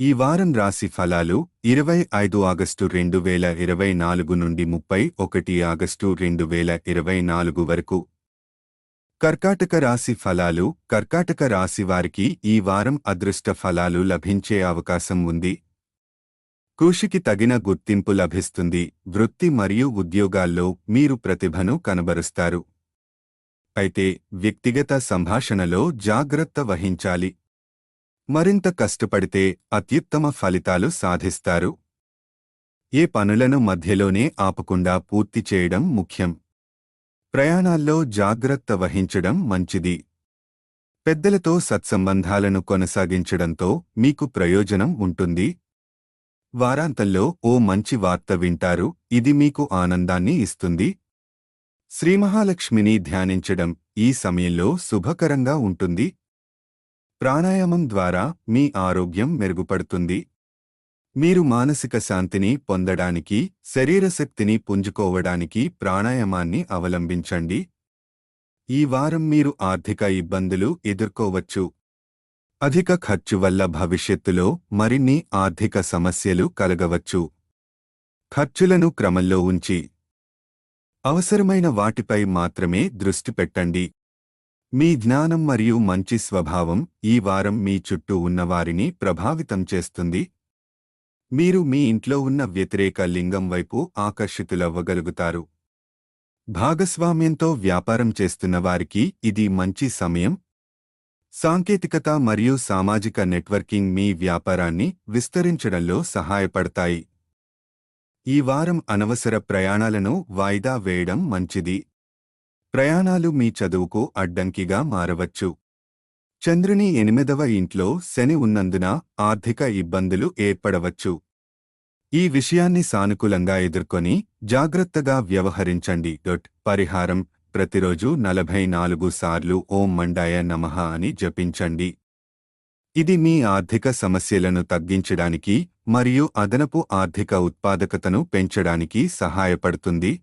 ఈ వారం రాశి ఫలాలు 25 ఆగస్టు 2024 నుండి 31 ఆగస్టు 2024 వరకు. కర్కాటక రాశి ఫలాలు. కర్కాటక రాశి వారికి ఈ వారం అదృష్ట ఫలాలు లభించే అవకాశం ఉంది. కృషికి తగిన గుర్తింపు లభిస్తుంది. వృత్తి మరియు ఉద్యోగాల్లో మీరు ప్రతిభను కనబరుస్తారు. అయితే వ్యక్తిగత సంభాషణలో జాగ్రత్త వహించాలి. మరింత కష్టపడితే అత్యుత్తమ ఫలితాలు సాధిస్తారు. ఏ పనులను మధ్యలోనే ఆపకుండా పూర్తి చేయడం ముఖ్యం. ప్రయాణాల్లో జాగ్రత్త వహించడం మంచిది. పెద్దలతో సత్సంబంధాలను కొనసాగించడంతో మీకు ప్రయోజనం ఉంటుంది. వారాంతంలో ఓ మంచి వార్త వింటారు. ఇది మీకు ఆనందాన్ని ఇస్తుంది. శ్రీమహాలక్ష్మిని ధ్యానించడం ఈ సమయంలో శుభకరంగా ఉంటుంది. ప్రాణాయామం ద్వారా మీ ఆరోగ్యం మెరుగుపడుతుంది. మీరు మానసిక శాంతిని పొందడానికి, శరీరశక్తిని పుంజుకోవడానికి ప్రాణాయామాన్ని అవలంబించండి. ఈ వారం మీరు ఆర్థిక ఇబ్బందులు ఎదుర్కోవచ్చు. అధిక ఖర్చు వల్ల భవిష్యత్తులో మరిన్ని ఆర్థిక సమస్యలు కలగవచ్చు. ఖర్చులను క్రమంలో ఉంచి అవసరమైన వాటిపై మాత్రమే దృష్టి పెట్టండి. మీ జ్ఞానం మరియు మంచి స్వభావం ఈ వారం మీ చుట్టూ ఉన్నవారిని ప్రభావితం చేస్తుంది. మీరు మీ ఇంట్లో ఉన్న వ్యతిరేక లింగం వైపు ఆకర్షితులవ్వగలుగుతారు. భాగస్వామ్యంతో వ్యాపారం చేస్తున్న వారికి ఇది మంచి సమయం. సాంకేతికత మరియు సామాజిక నెట్వర్కింగ్ మీ వ్యాపారాన్ని విస్తరించడంలో సహాయపడతాయి. ఈ వారం అనవసర ప్రయాణాలను వాయిదా వేయడం మంచిది. ప్రయాణాలు మీ చదువుకు అడ్డంకిగా మారవచ్చు. చంద్రుని 8వ ఇంట్లో శని ఉన్నందున ఆర్థిక ఇబ్బందులు ఏర్పడవచ్చు. ఈ విషయాన్ని సానుకూలంగా ఎదుర్కొని జాగ్రత్తగా వ్యవహరించండి. పరిహారం: ప్రతిరోజు 44 సార్లు ఓం మండాయ నమః అని జపించండి. ఇది మీ ఆర్థిక సమస్యలను తగ్గించడానికి మరియు అదనపు ఆర్థిక ఉత్పాదకతను పెంచడానికి సహాయపడుతుంది.